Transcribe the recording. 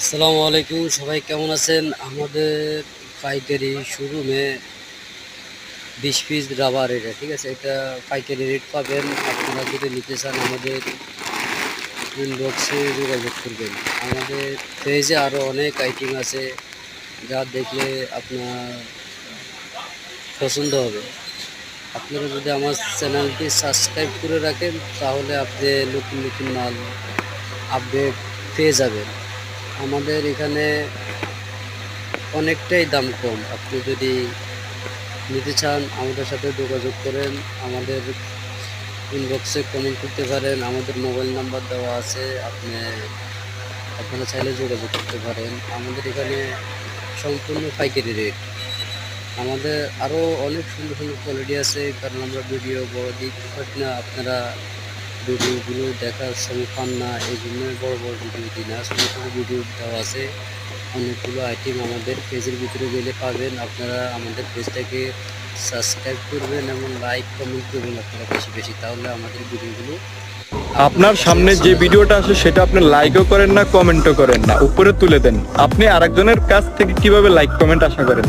আসসালামু আলাইকুম, সবাই কেমন আছেন? আমাদের পাইকারি শোরুমে 20 পিস রাবার, এটা ঠিক আছে, এটা পাইকারি রেট পাবেন। আপনারা যদি নিতে চান আমাদের ইনবক্সে যোগাযোগ করবেন। আমাদের পেজে আরও অনেক আইটেম আছে যা দেখলে আপনার পছন্দ হবে। আপনারা যদি আমার চ্যানেলটি সাবস্ক্রাইব করে রাখেন তাহলে আপনি নতুন নতুন মাল আপডেট পেয়ে যাবেন। আমাদের এখানে অনেকটাই দাম কম। আপনি যদি নিতে চান আমাদের সাথে যোগাযোগ করেন, আমাদের ইনবক্সে কমেন্ট করতে পারেন, আমাদের মোবাইল নাম্বার দেওয়া আছে, আপনারা চাইলে যোগাযোগ করতে পারেন। আমাদের এখানে সম্পূর্ণ পাইকারি রেট। আমাদের আরও অনেক সুন্দর সুন্দর কোয়ালিটি আছে, কারণ আমরা ভিডিও বড় দিক পারি না, আপনারা ভিডিওগুলো দেখার সময় পান না, এই জন্য বড় বড় ভিডিও দিই না, ছোটো ছোটো ভিডিও দেওয়া আছে। অনেকগুলো আইটেম আমাদের পেজের ভিতরে গেলে পাবেন। আপনারা আমাদের পেজটাকে সাবস্ক্রাইব করবেন এবং লাইক কমেন্ট করবেন আপনারা বেশি বেশি, তাহলে আমাদের ভিডিওগুলো আপনার আপনার কাছে সামনে যে চলে যাবে। ভিডিওটা আসে সেটা আপনি লাইকও করেন না, কমেন্টও করেন না, উপরে তুলে দেন। আপনি আরেকজনের কাছ থেকে কিভাবে লাইক কমেন্ট আশা করেন?